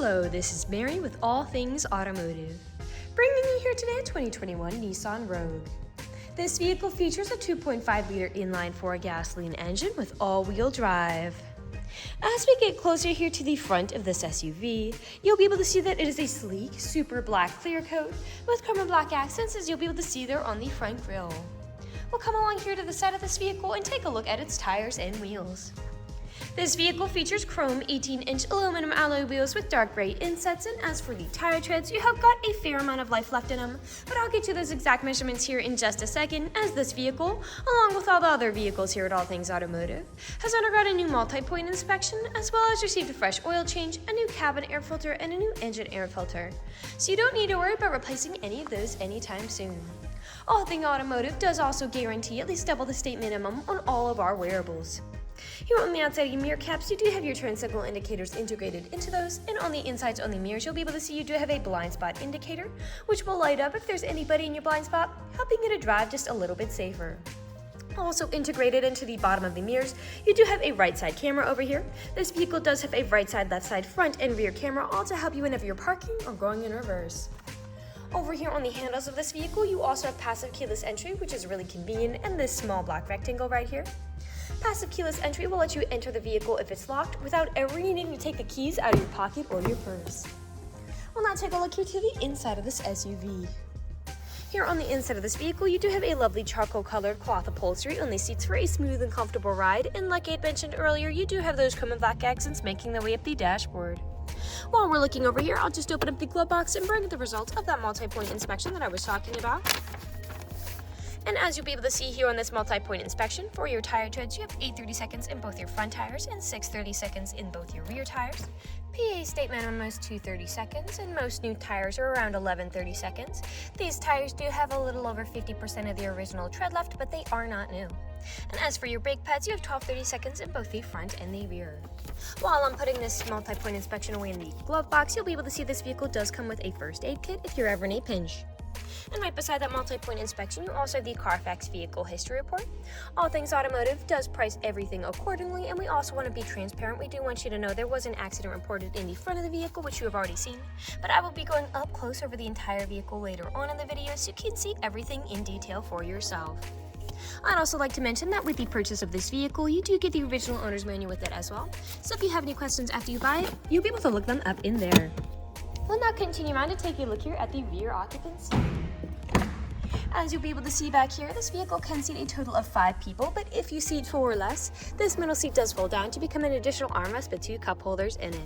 Hello, this is Mary with All Things Automotive, bringing you here today a 2021 Nissan Rogue. This vehicle features a 2.5-liter inline-4 gasoline engine with all-wheel drive. As we get closer here to the front of this SUV, you'll be able to see that it is a sleek, super black clear coat with chrome and black accents, as you'll be able to see there on the front grille. We'll come along here to the side of this vehicle and take a look at its tires and wheels. This vehicle features chrome 18-inch aluminum alloy wheels with dark gray insets, and as for the tire treads, you have got a fair amount of life left in them, but I'll get to those exact measurements here in just a second, as this vehicle, along with all the other vehicles here at All Things Automotive, has undergone a new multi-point inspection, as well as received a fresh oil change, a new cabin air filter, and a new engine air filter. So you don't need to worry about replacing any of those anytime soon. All Things Automotive does also guarantee at least double the state minimum on all of our wearables. Here on the outside of your mirror caps, you do have your turn signal indicators integrated into those, and on the insides on the mirrors, you'll be able to see you do have a blind spot indicator, which will light up if there's anybody in your blind spot, helping you to drive just a little bit safer. Also integrated into the bottom of the mirrors, you do have a right side camera over here. This vehicle does have a right side, left side, front, and rear camera, all to help you whenever you're parking or going in reverse. Over here on the handles of this vehicle, you also have passive keyless entry, which is really convenient, and this small black rectangle right here. Passive keyless entry will let you enter the vehicle if it's locked without ever needing to take the keys out of your pocket or your purse. We'll now take a look here to the inside of this SUV. Here on the inside of this vehicle, you do have a lovely charcoal colored cloth upholstery on the seats for a smooth and comfortable ride, and like I had mentioned earlier, you do have those chrome and black accents making their way up the dashboard. While we're looking over here, I'll just open up the glove box and bring you the results of that multi-point inspection that I was talking about. And as you'll be able to see here on this multi-point inspection, for your tire treads, you have 830 seconds in both your front tires and 630 seconds in both your rear tires. PA state minimum is 230 seconds, and most new tires are around 1130 seconds. These tires do have a little over 50% of the original tread left, but they are not new. And as for your brake pads, you have 1230 seconds in both the front and the rear. While I'm putting this multi-point inspection away in the glove box, you'll be able to see this vehicle does come with a first aid kit if you're ever in a pinch. And right beside that multi-point inspection, you also have the Carfax Vehicle History Report. All Things Automotive does price everything accordingly, and we also want to be transparent. We do want you to know there was an accident reported in the front of the vehicle, which you have already seen, but I will be going up close over the entire vehicle later on in the video so you can see everything in detail for yourself. I'd also like to mention that with the purchase of this vehicle, you do get the original owner's manual with it as well, so if you have any questions after you buy it, you'll be able to look them up in there. We'll now continue on to take a look here at the rear occupants. As you'll be able to see back here, this vehicle can seat a total of 5 people, but if you seat 4 or less, this middle seat does fold down to become an additional armrest with 2 cup holders in it.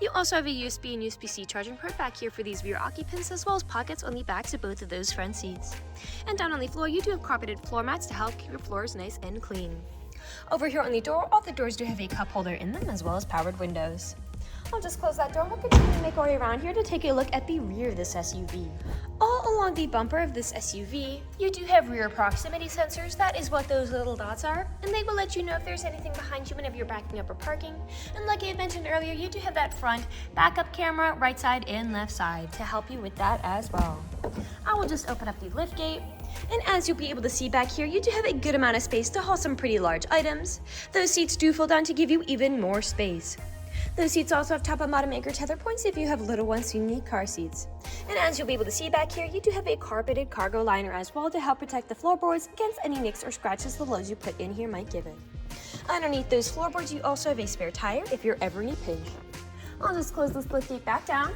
You also have a USB and USB-C charging port back here for these rear occupants, as well as pockets on the backs of both of those front seats. And down on the floor, you do have carpeted floor mats to help keep your floors nice and clean. Over here on the door, all the doors do have a cup holder in them, as well as powered windows. I'll just close that door and we'll continue to make our way around here to take a look at the rear of this SUV. All along the bumper of this SUV, you do have rear proximity sensors. That is what those little dots are, and they will let you know if there's anything behind you whenever you're backing up or parking. And like I had mentioned earlier, you do have that front backup camera, right side and left side, to help you with that as well. I will just open up the lift gate. And as you'll be able to see back here, you do have a good amount of space to haul some pretty large items. Those seats do fold down to give you even more space. Those seats also have top and bottom anchor tether points if you have little ones who need car seats. And as you'll be able to see back here, you do have a carpeted cargo liner as well to help protect the floorboards against any nicks or scratches the loads you put in here might give it. Underneath those floorboards, you also have a spare tire if you're ever in a pinch. I'll just close this lift gate back down,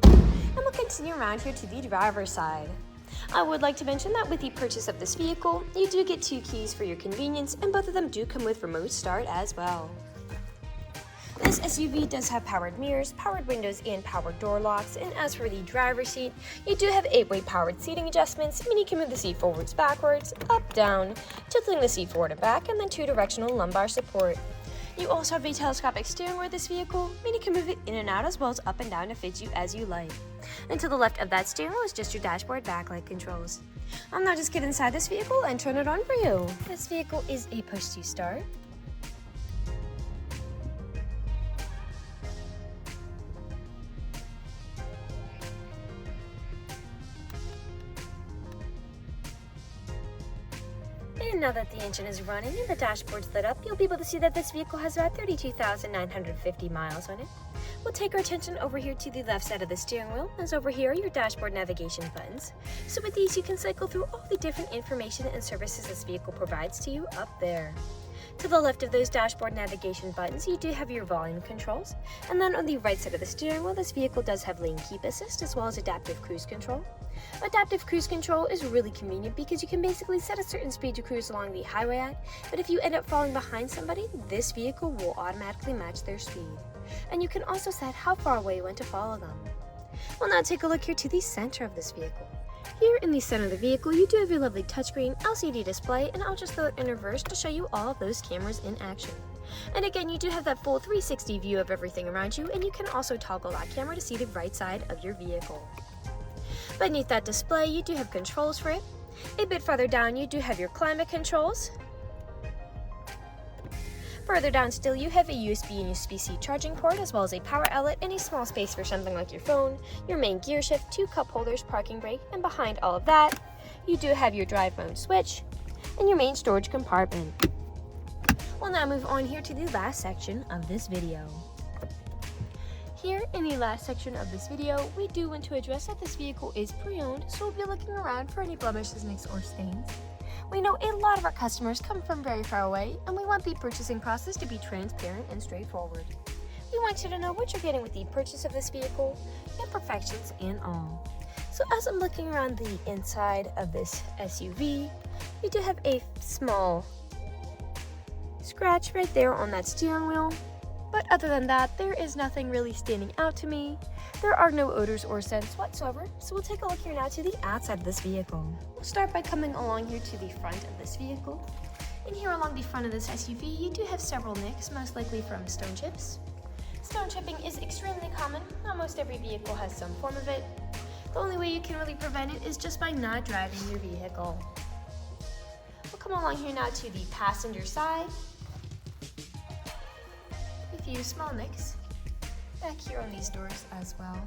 and we'll continue around here to the driver's side. I would like to mention that with the purchase of this vehicle, you do get 2 keys for your convenience, and both of them do come with remote start as well. This SUV does have powered mirrors, powered windows, and powered door locks, and as for the driver's seat, you do have 8-way powered seating adjustments, meaning you can move the seat forwards, backwards, up, down, tilting the seat forward and back, and then 2-directional lumbar support. You also have a telescopic steering wheel with this vehicle, meaning you can move it in and out as well as up and down to fit you as you like. And to the left of that steering wheel is just your dashboard backlight controls. I'll now just get inside this vehicle and turn it on for you. This vehicle is a push-to-start. And now that the engine is running and the dashboard's lit up, you'll be able to see that this vehicle has about 32,950 miles on it. We'll take our attention over here to the left side of the steering wheel, as over here are your dashboard navigation buttons. So with these, you can cycle through all the different information and services this vehicle provides to you up there. To the left of those dashboard navigation buttons, you do have your volume controls. And then on the right side of the steering wheel, this vehicle does have lane keep assist as well as adaptive cruise control. Adaptive cruise control is really convenient because you can basically set a certain speed to cruise along the highway at, but if you end up falling behind somebody, this vehicle will automatically match their speed. And you can also set how far away you want to follow them. We'll now take a look here to the center of this vehicle. Here in the center of the vehicle, you do have your lovely touchscreen LCD display, and I'll just throw it in reverse to show you all of those cameras in action. And again, you do have that full 360 view of everything around you, and you can also toggle that camera to see the right side of your vehicle. Beneath that display, you do have controls for it. A bit farther down, you do have your climate controls. Further down still, you have a USB and USB-C charging port, as well as a power outlet and a small space for something like your phone, your main gear shift, 2 cup holders, parking brake, and behind all of that, you do have your drive mode switch and your main storage compartment. We'll now move on here to the last section of this video. Here in the last section of this video, we do want to address that this vehicle is pre-owned, so we'll be looking around for any blemishes, nicks, or stains. We know a lot of our customers come from very far away, and we want the purchasing process to be transparent and straightforward. We want you to know what you're getting with the purchase of this vehicle, imperfections and all. So as I'm looking around the inside of this SUV, you do have a small scratch right there on that steering wheel. But other than that, there is nothing really standing out to me. There are no odors or scents whatsoever, so we'll take a look here now to the outside of this vehicle. We'll start by coming along here to the front of this vehicle. And here along the front of this SUV, you do have several nicks, most likely from stone chips. Stone chipping is extremely common. Almost every vehicle has some form of it. The only way you can really prevent it is just by not driving your vehicle. We'll come along here now to the passenger side. A few small nicks back here on these doors as well.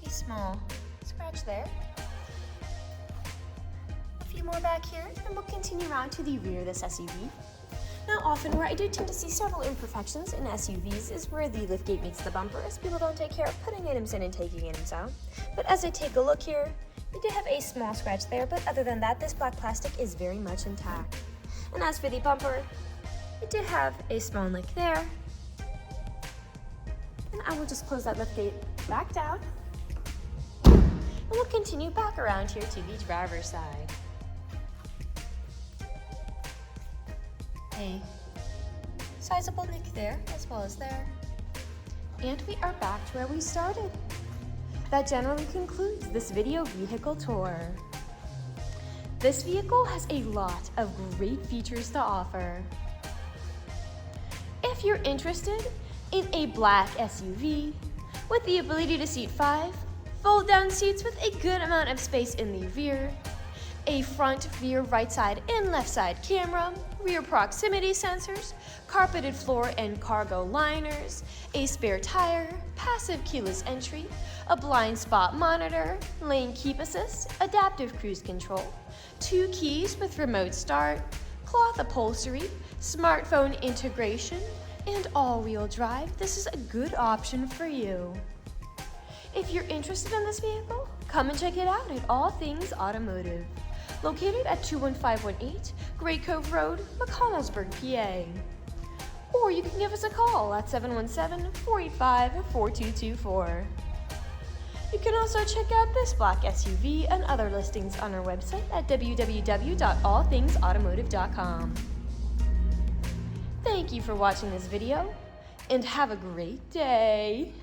A small scratch there. A few more back here, and we'll continue around to the rear of this SUV. Now, often where I do tend to see several imperfections in SUVs is where the liftgate meets the bumper, as people don't take care of putting items in and taking items out. But as I take a look here, we do have a small scratch there, but other than that, this black plastic is very much intact. And as for the bumper, we do have a small nick there. And I will just close that liftgate back down. And we'll continue back around here to the driver's side. A sizable nick there, as well as there. And we are back to where we started. That generally concludes this video vehicle tour. This vehicle has a lot of great features to offer. If you're interested in a black SUV with the ability to seat 5, fold-down seats with a good amount of space in the rear, a front, rear, right side, and left side camera, rear proximity sensors, carpeted floor and cargo liners, a spare tire, passive keyless entry, a blind spot monitor, lane keep assist, adaptive cruise control, 2 keys with remote start, cloth upholstery, smartphone integration, and all-wheel drive, this is a good option for you. If you're interested in this vehicle, come and check it out at All Things Automotive, located at 21518 Great Cove Road, McConnellsburg, PA. Or you can give us a call at 717-485-4224. You can also check out this black SUV and other listings on our website at www.allthingsautomotive.com. Thank you for watching this video, and have a great day.